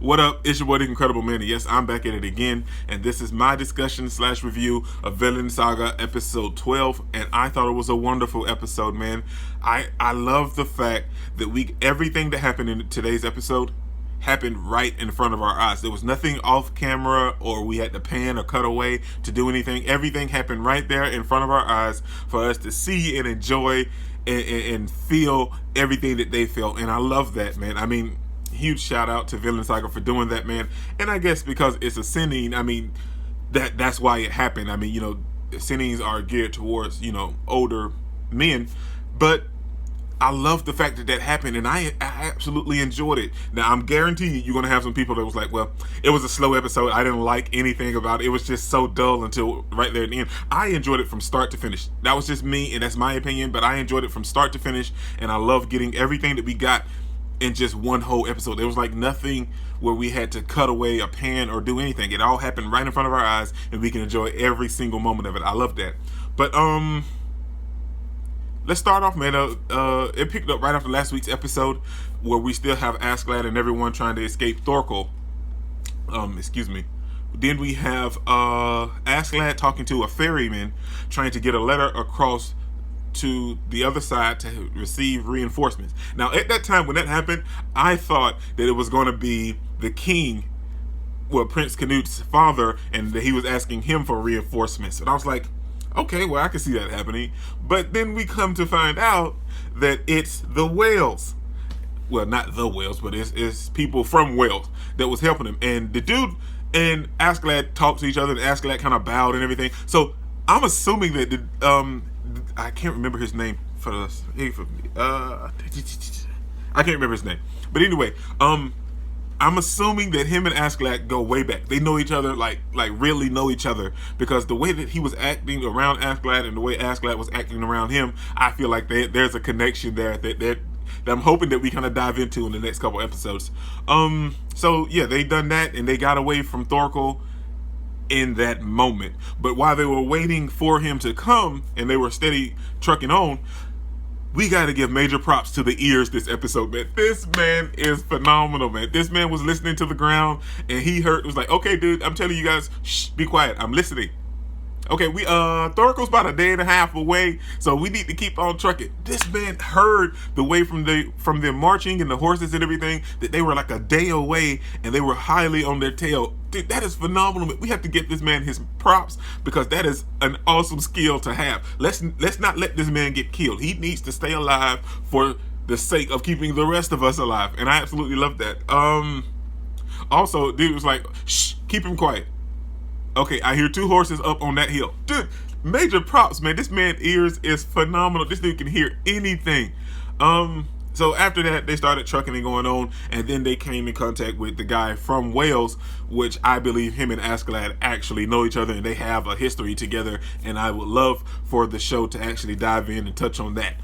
What up? It's your boy, the Incredible Man. Yes, I'm back at it again, and this is my discussion / review of Vinland Saga episode 12. And I thought it was a wonderful episode, man. I love the fact that everything that happened in today's episode happened right in front of our eyes. There was nothing off camera, or we had to pan or cut away to do anything. Everything happened right there in front of our eyes for us to see and enjoy and feel everything that they felt. And I love that, man. I mean, huge shout out to Vinland Saga for doing that, man. And I guess because it's a sending, I mean, that's why it happened. I mean, sendings are geared towards, older men. But I love the fact that that happened, and I absolutely enjoyed it. Now, I'm guaranteed you're going to have some people that was like, well, it was a slow episode. I didn't like anything about it. It was just so dull until right there at the end. I enjoyed it from start to finish. That was just me, and that's my opinion, but I enjoyed it from start to finish, and I love getting everything that we got in just one whole episode. There was like nothing where we had to cut away a pan or do anything. It all happened right in front of our eyes, and we can enjoy every single moment of it. I love that. But let's start off, man. It picked up right after last week's episode, where we still have Askeladd and everyone trying to escape Thorkel. Excuse me. Then we have Askeladd talking to a ferryman, trying to get a letter across to the other side to receive reinforcements. Now, at that time when that happened, I thought that it was going to be the king, well, Prince Canute's father, and that he was asking him for reinforcements. And I was like, okay, well, I can see that happening. But then we come to find out that it's the Wales. Well, not the Wales, but it's people from Wales that was helping him. And the dude and Askeladd talked to each other, and Askeladd kind of bowed and everything. So I'm assuming that I can't remember his name for us. I can't remember his name. But anyway, I'm assuming that him and Askeladd go way back. They know each other, like really know each other, because the way that he was acting around Askeladd and the way Askeladd was acting around him, I feel like there's a connection there that I'm hoping that we kind of dive into in the next couple episodes. So yeah, they done that, and they got away from Thorkel in that moment. But while they were waiting for him to come, and they were steady trucking on, we got to give major props to the ears this episode, man. This man is phenomenal, man. This man was listening to the ground, and he heard, it was like, okay, dude, I'm telling you guys, shh, be quiet, I'm listening. Okay, Thorkel's about a day and a half away, so we need to keep on trucking. This man heard the way from them marching and the horses and everything, that they were like a day away, and they were highly on their tail. Dude, that is phenomenal. We have to get this man his props, because that is an awesome skill to have. Let's not let this man get killed. He needs to stay alive for the sake of keeping the rest of us alive, and I absolutely love that. Also, dude was like, shh, keep him quiet. Okay, I hear 2 horses up on that hill. Dude, major props, man. This man's ears is phenomenal. This dude can hear anything. So after that, they started trucking and going on, and then they came in contact with the guy from Wales, which I believe him and Askeladd actually know each other, and they have a history together, and I would love for the show to actually dive in and touch on that.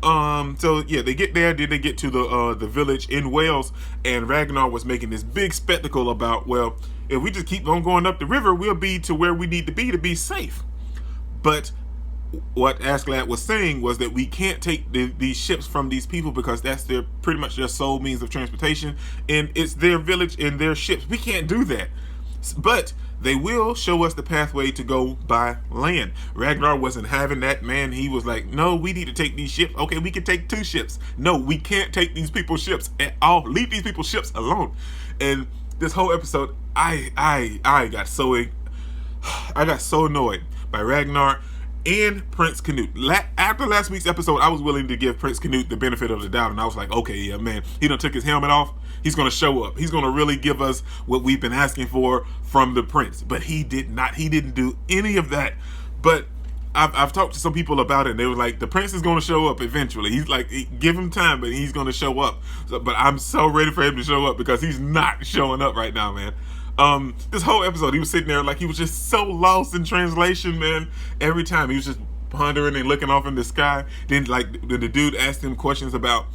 So yeah, they get there. Then they get to the village in Wales, and Ragnar was making this big spectacle about, well, if we just keep on going up the river, we'll be to where we need to be safe. But what Askeladd was saying was that we can't take these ships from these people, because that's pretty much their sole means of transportation, and it's their village and their ships. We can't do that. But they will show us the pathway to go by land. Ragnar wasn't having that, man. He was like, no, we need to take these ships. Okay, we can take 2 ships. No, we can't take these people's ships at all. Leave these people's ships alone. And this whole episode, I got so annoyed by Ragnar and Prince Canute. After last week's episode, I was willing to give Prince Canute the benefit of the doubt, and I was like, okay, yeah, man, he done took his helmet off. He's going to show up. He's going to really give us what we've been asking for from the prince. But he did not. He didn't do any of that. But I've talked to some people about it, and they were like, the prince is going to show up eventually. He's like, give him time, but he's going to show up. But I'm so ready for him to show up, because he's not showing up right now, man. This whole episode, he was sitting there like he was just so lost in translation, man. Every time he was just pondering and looking off in the sky. Then the dude asked him questions about,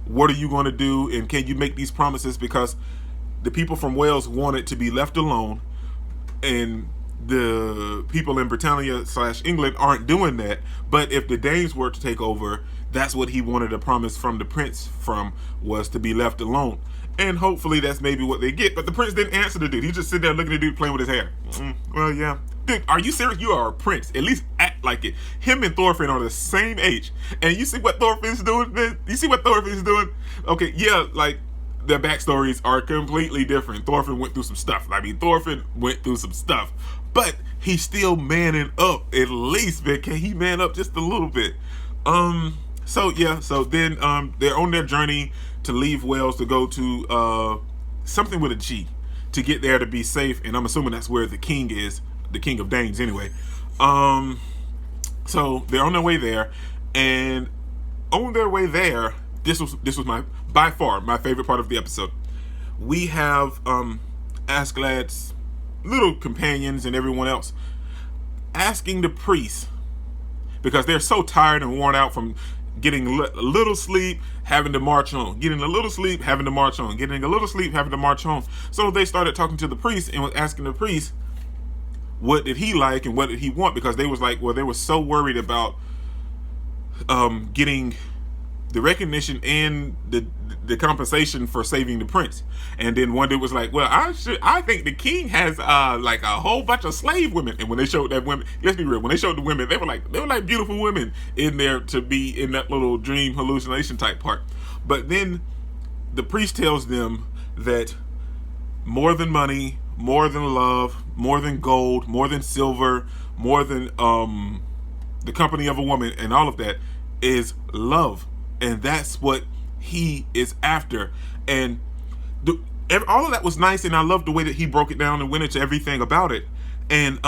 what are you going to do, and can you make these promises, because the people from Wales wanted to be left alone, and the people in Britannia / England aren't doing that. But if the Danes were to take over, that's what he wanted a promise from the prince was to be left alone. And hopefully that's maybe what they get. But the prince didn't answer the dude. He just sit there looking at the dude playing with his hair. Well, yeah. Dude, are you serious? You are a prince. At least act like it. Him and Thorfinn are the same age. And you see what Thorfinn's doing, man? You see what Thorfinn's doing? Okay, yeah, like, their backstories are completely different. Thorfinn went through some stuff. I mean, Thorfinn went through some stuff. But he's still manning up. At least, man. Can he man up just a little bit? So then they're on their journey to leave Wales to go to something with a G to get there to be safe, and I'm assuming that's where the king is, the king of Danes anyway. So they're on their way there, and on their way there, this was my by far my favorite part of the episode. We have Askeladd's little companions and everyone else asking the priest, because they're so tired and worn out from getting a little sleep, having to march on, getting a little sleep, having to march on, getting a little sleep, having to march on. So they started talking to the priest and was asking the priest what did he like and what did he want, because they was like, well, they were so worried about getting the recognition and the compensation for saving the prince. And then one dude was like, well, I think the king has like a whole bunch of slave women. And when they showed that women, let's be real, when they showed the women, they were like beautiful women in there to be in that little dream hallucination type part. But then the priest tells them that more than money, more than love, more than gold, more than silver, more than the company of a woman and all of that is love. And that's what he is after. And all of that was nice, and I loved the way that he broke it down and went into everything about it. And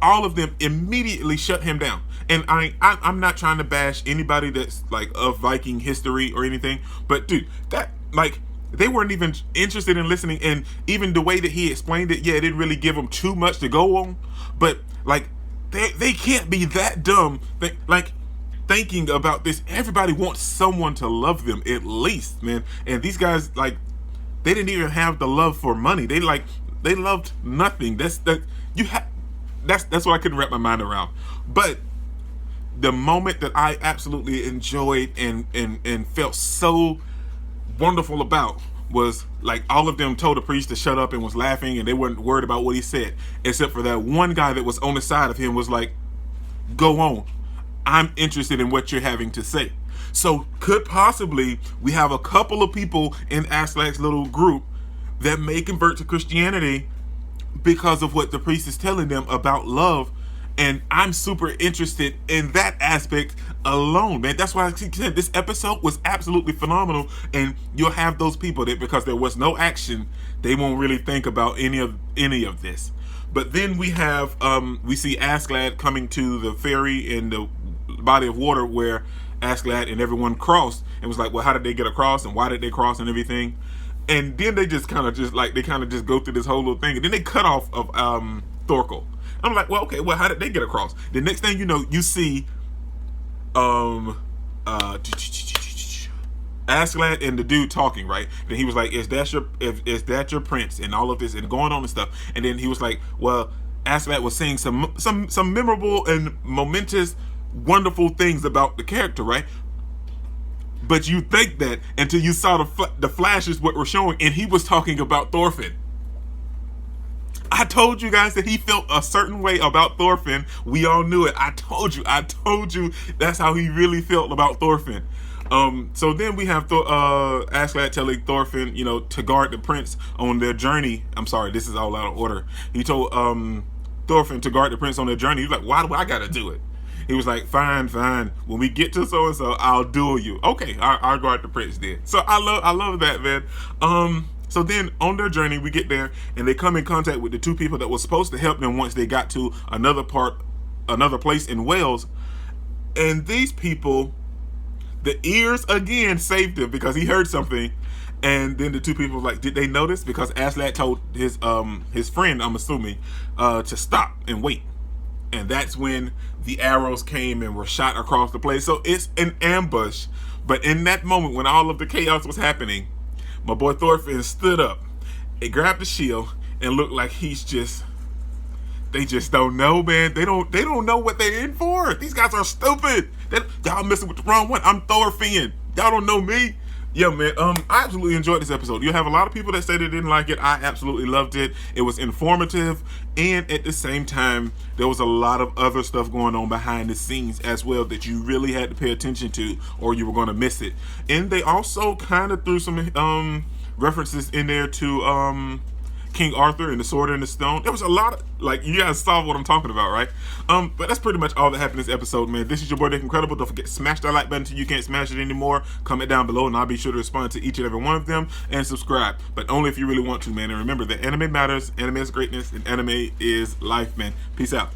all of them immediately shut him down. And I'm not trying to bash anybody that's like of Viking history or anything, but dude, that like they weren't even interested in listening. And even the way that he explained it, yeah, it didn't really give them too much to go on. But like they can't be that dumb. Thinking about this, everybody wants someone to love them at least, man. And these guys, like, they didn't even have the love for money. They loved nothing. That's what I couldn't wrap my mind around. But the moment that I absolutely enjoyed and felt so wonderful about was like all of them told the priest to shut up and was laughing, and they weren't worried about what he said, except for that one guy that was on the side of him was like, go on. I'm interested in what you're having to say. So could possibly we have a couple of people in Askeladd's little group that may convert to Christianity because of what the priest is telling them about love. And I'm super interested in that aspect alone, man. That's why I said this episode was absolutely phenomenal. And you'll have those people that, because there was no action, they won't really think about any of this. But then we have we see Askeladd coming to the ferry in the body of water where Askeladd and everyone crossed, and was like, well, how did they get across and why did they cross and everything. And then they just kind of just go through this whole little thing, and then they cut off of Thorkel. I'm like, well, okay, well, how did they get across? The next thing you know, you see Askeladd and the dude talking, right? And he was like, is that your prince and all of this and going on and stuff. And then he was like, well, Askeladd was saying some memorable and momentous, wonderful things about the character, right? But you think that until you saw the flashes what were showing, and he was talking about Thorfinn. I told you guys that he felt a certain way about Thorfinn. We all knew it. I told you that's how he really felt about Thorfinn. So then we have Askeladd telling Thorfinn, to guard the prince on their journey. I'm sorry, this is all out of order. He told Thorfinn to guard the prince on their journey. He's like, why do I gotta do it? He was like, fine. When we get to so and so, I'll duel you. Okay, I'll guard the prince then. So I love that, man. So then on their journey, we get there and they come in contact with the two people that were supposed to help them once they got to another place in Wales. And these people, the ears again saved him because he heard something. And then the two people were like, did they notice? Because Askeladd told his friend, I'm assuming, to stop and wait. And that's when the arrows came and were shot across the place. So it's an ambush. But in that moment, when all of the chaos was happening, my boy Thorfinn stood up and grabbed the shield and looked like they just don't know, man. They don't know what they're in for. These guys are stupid. Y'all messing with the wrong one. I'm Thorfinn. Y'all don't know me. Yeah, man. I absolutely enjoyed this episode. You have a lot of people that say they didn't like it. I absolutely loved it. It was informative, and at the same time, there was a lot of other stuff going on behind the scenes as well that you really had to pay attention to, or you were going to miss it. And they also kind of threw some references in there to King Arthur and the Sword and the Stone. There was a lot of, like, you guys saw what I'm talking about, right? But that's pretty much all that happened in this episode, man. This is your boy Nick Incredible. Don't forget to smash that like button until you can't smash it anymore. Comment down below and I'll be sure to respond to each and every one of them, and subscribe, but only if you really want to, man. And remember that anime matters, anime is greatness, and anime is life, man. Peace out.